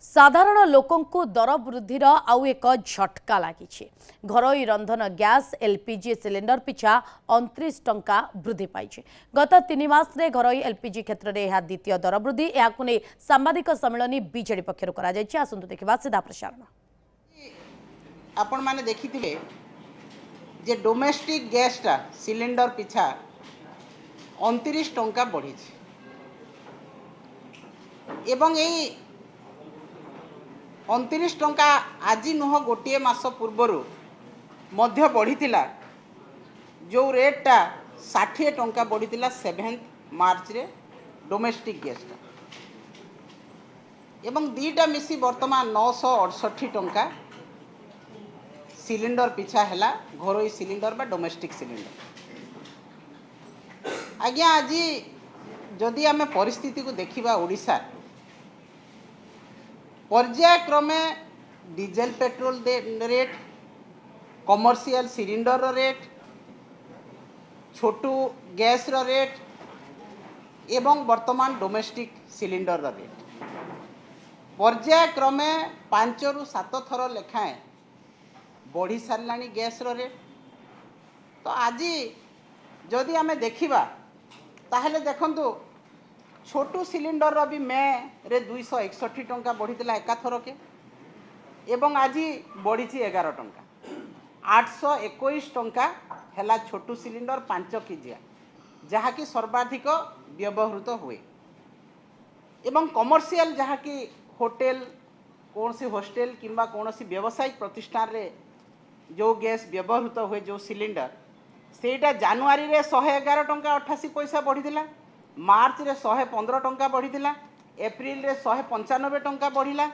साधारण लोकंकु दर वृद्धिर आउ एक झटका लगी। घरोई रंधन गैस एलपीजी सिलिंडर पिछा 29 टंका वृद्धि पाई। गत 3 मास रे घरोई एलपीजी क्षेत्र में यह द्वितीय दर वृद्धि। यहां नहीं सांबादिक सम्मेलन बीजेडी पक्षर आसतु देखा सीधा प्रसारण। आपण माने देखिथिले जे डोमेस्टिक गैस टा सिलिंडर पिछा 29 टंका बढ़ी एवं यही 29 टंका आज नुह गोटे मास पूर्वर मध्य बढ़ी जो रेटा 60 टंका बढ़ी 7 मार्च रे डोमेस्टिक गैस टा एवं दीटा मिसी वर्तमान 968 टंका सिलिंडर पिछा है घरोई सिलिंडर बा डोमेस्टिक सिलिंडर। आज्ञा आज जदि आम परिस्थिति को देखा ओडिशा पर्यायक्रमे diesel petrol rate commercial cylinder rate छोटू गैस रेट एवं वर्तमान डोमेस्टिक सिलिंडर रेट पर्यायक्रमे 5 ରୁ 7 थर लेखाएं बढ़ी सारा गैस रेट। तो आज जदि आम देखा ताहले देखंतु छोटू सिलिंडर भी मे रे 261 टंका बढ़ी एका थर के एवं आज बढ़ी 11 टंका 821 टंका है छोटू सिलिंडर 5 केजिया जहाँकि सर्वाधिक व्यवहृत हुए एवं कमर्शियल जहाँकि होटेल कौन सी हॉस्टेल किंबा कौन सी व्यावसायिक प्रतिष्ठान रे जो गैस व्यवहृत हुए जो सिलिंडर सेटा जनवरी रे 111 टंका 88 पैसा बढ़ी मार्च रे 115 टंका बढ़ी एप्रिल रे 195 टंका बढ़िला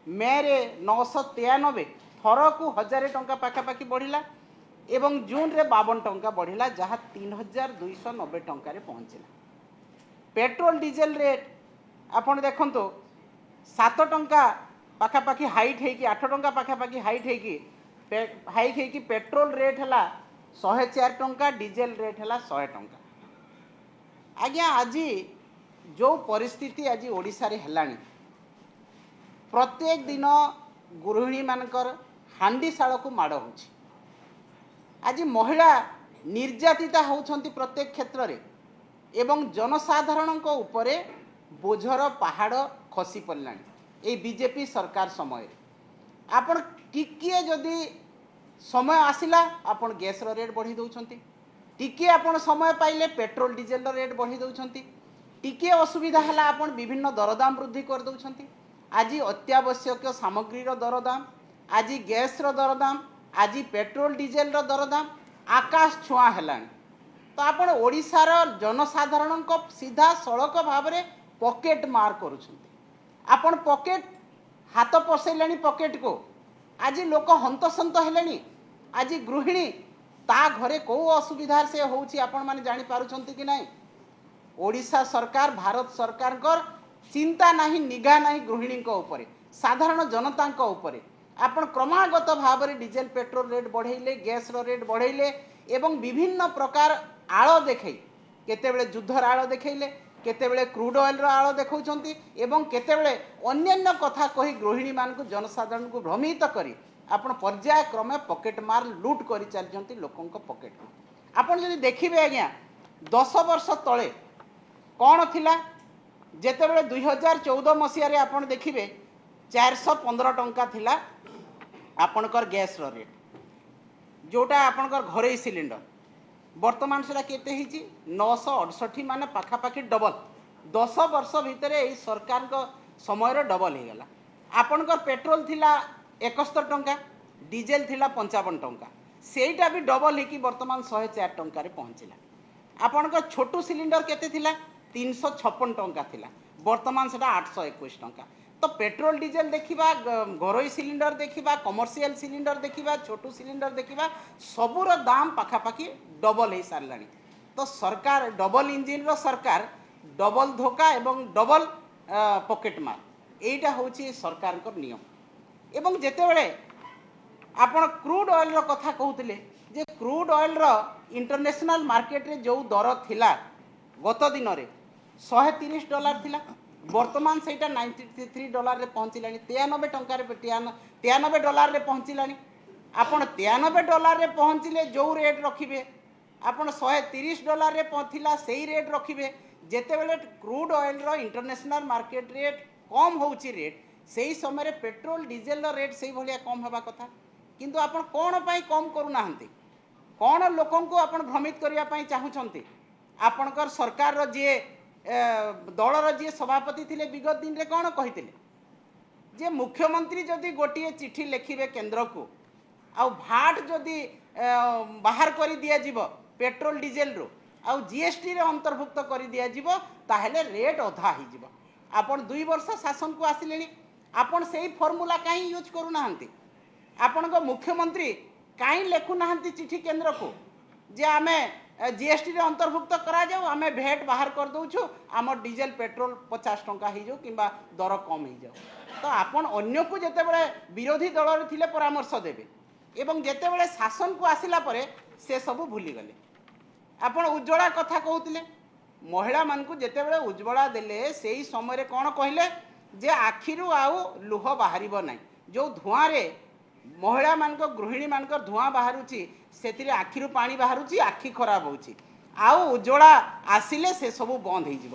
मे रे 993 थर को 1000 टंका पाखापाखि बढ़िला एवं जून रे 52 टंका बढ़िला जहाँ 3290 टंका रे पहुँचला। पेट्रोल डीजेल रेट आपण देखंतो 7 टंका पाखापाखि हाइट है 8 टंका पाखापाखि हाइट है पेट्रोल रेट है 104 टंका डीजेल रेट है 100 टंका। आज्ञा आज जो परिस्थिति आज ओडिशा रे हेलानी प्रत्येक दिन गृहिणी मानकर हांडीशाल को माड़ हो आज महिला निर्यातिता होती प्रत्येक क्षेत्र रे एवं जनसाधारण को उपरे बोझर पहाड़ खसी पड़ानी ये बीजेपी सरकार समय आपण टिकिए जदि समय आसिला आपण गैस रेट बढ़ी दौरान टिके आपण समय पाइले पेट्रोल डीजेल रेट बढ़ी दौरान टिके असुविधा है आपण विभिन्न दरदाम वृद्धि कर दौरान। आज अत्यावश्यक सामग्रीर दरदाम आज गैस दरदाम आज पेट्रोल डीजेल दरदाम आकाश छुआ है। तो आपण ओडिशार जनसाधारण को सीधा सड़क भाव में पॉकेट मार करुछन पॉकेट हाथ पसैले पॉकेट को आज लोक हंतसंत हेलेनी। आज गृहिणी ता घरे को असुविधा से होउछि आपण माने जानि पारुछंती कि नहीं। ओडिशा सरकार भारत सरकार कर चिंता नहीं निगाह नहीं गृहिणी को ऊपर साधारण जनता को ऊपर आपण क्रमागत भाव में डीजेल पेट्रोल रेट बढ़ेले गैस रेट बढ़ेले एवं विभिन्न प्रकार आड़ देखै केतेबेले युद्धर आड़ देखैले केतेबेले क्रूड ऑयल आड़ देखौछंती एवं केतेबेले अन्यान्य कथा कही गृहिणी मान को जनसाधारण को भ्रमित करी आपण पर्यायक्रमे पॉकेट मार लूट कर चलती लोकों पॉकेट को। आपण जदि देखिबे आज्ञा 10 वर्ष तले कौन थिला जेतेबेले 2014 मसीह रे आपण देखिबे 415 टंका थिला आपणकर गैस रेट जोटा आपणकर घरोई सिलिंडर वर्तमान से केते हिची 968 माने पाखापाखि डबल 10 वर्ष भितर यही सरकार को समय डबल हो गला। आपणकर पेट्रोल थिला 71 टंका डीजेल थिला 55 टंका सेटा भी डबल हो वर्तमान 104 टंका रे पहुँचला। आपणकर छोटू सिलिंडर केते थिला 356 टंका थिला वर्तमान से 821 टंका। तो पेट्रोल डीजेल देखा घरोई सिलिंडर देखा कमर्शियल सिलिंडर देखा छोटू सिलिंडर देखा सबूर दाम पाखापाखि डबल हो सारा। तो सरकार डबल इंजिन रो सरकार डबल धोखा एवं डबल पॉकेट मार यहीटा हूँ सरकार नियम। एवं जेतेबेले आपण क्रूड ऑयल रो कथा कहते जे क्रूड ऑयल रो इंटरनेशनल मार्केट रे जो दर थिला गत दिन रे $130 थिला ବର୍ତ୍ତମାନ ସେଇଟା $93 ପହଞ୍ଚିଲାଣି, 93 ଟଙ୍କାରେ $93 ପହଞ୍ଚିଲାଣି। ଆପଣ $93 ପହଞ୍ଚିଲେ ଯେଉଁ ରେଟ୍ ରଖିବେ, ଆପଣ $130 ଥିଲା ସେଇ ରେଟ୍ ରଖିବେ। ଯେତେବେଳେ କ୍ରୁଡ୍ ଅଏଲ୍ର ଇଣ୍ଟରନ୍ୟାସନାଲ୍ ମାର୍କେଟ ରେଟ୍ କମ୍ ହେଉଛି ରେଟ୍, ସେହି ସମୟରେ ପେଟ୍ରୋଲ ଡିଜେଲର ରେଟ୍ ସେଇଭଳିଆ କମ୍ ହେବା କଥା। କିନ୍ତୁ ଆପଣ କ'ଣ ପାଇଁ କମ୍ କରୁନାହାନ୍ତି? କ'ଣ ଲୋକଙ୍କୁ ଆପଣ ଭ୍ରମିତ କରିବା ପାଇଁ ଚାହୁଁଛନ୍ତି? ଆପଣଙ୍କର ସରକାରର ଯିଏ ଦଳର ଯିଏ ସଭାପତି ଥିଲେ ବିଗତ ଦିନରେ କ'ଣ କହିଥିଲେ ଯେ ମୁଖ୍ୟମନ୍ତ୍ରୀ ଯଦି ଗୋଟିଏ ଚିଠି ଲେଖିବେ କେନ୍ଦ୍ରକୁ ଆଉ ଭାଟ୍ ଯଦି ବାହାର କରି ଦିଆଯିବ ପେଟ୍ରୋଲ ଡିଜେଲରୁ ଆଉ ଜିଏସଟିରେ ଅନ୍ତର୍ଭୁକ୍ତ କରି ଦିଆଯିବ ତାହେଲେ ରେଟ୍ ଅଧା ହେଇଯିବ। ଆପଣ 2 ବର୍ଷ ଶାସନକୁ ଆସିଲେଣି, ଆପଣ ସେଇ ଫର୍ମୁଲା କାହିଁ ୟୁଜ୍ କରୁନାହାନ୍ତି? ଆପଣଙ୍କ ମୁଖ୍ୟମନ୍ତ୍ରୀ କାହିଁ ଲେଖୁନାହାନ୍ତି ଚିଠି କେନ୍ଦ୍ରକୁ ଯେ ଆମେ ଜିଏସଟିରେ ଅନ୍ତର୍ଭୁକ୍ତ କରାଯାଉ, ଆମେ ଭେଟ୍ ବାହାର କରିଦେଉଛୁ, ଆମର ଡିଜେଲ ପେଟ୍ରୋଲ 50 ଟଙ୍କା ହେଇଯାଉ କିମ୍ବା ଦର କମ୍ ହେଇଯାଉ। ତ ଆପଣ ଅନ୍ୟକୁ ଯେତେବେଳେ ବିରୋଧୀ ଦଳରେ ଥିଲେ ପରାମର୍ଶ ଦେବେ ଏବଂ ଯେତେବେଳେ ଶାସନକୁ ଆସିଲା ପରେ ସେସବୁ ଭୁଲିଗଲେ। ଆପଣ ଉଜ୍ଜ୍ୱଳା କଥା କହୁଥିଲେ, ମହିଳାମାନଙ୍କୁ ଯେତେବେଳେ ଉଜ୍ଜ୍ୱଳା ଦେଲେ ସେଇ ସମୟରେ କ'ଣ କହିଲେ ଯେ ଆଖିରୁ ଆଉ ଲୁହ ବାହାରିବ ନାହିଁ। ଯେଉଁ ଧୂଆଁରେ ମହିଳାମାନଙ୍କ ଗୃହିଣୀମାନଙ୍କର ଧୂଆଁ ବାହାରୁଛି ସେଥିରେ ଆଖିରୁ ପାଣି ବାହାରୁଛି, ଆଖି ଖରାପ ହେଉଛି। ଆଉ ଉଜ୍ଜ୍ୱଳା ଆସିଲେ ସେସବୁ ବନ୍ଦ ହେଇଯିବ।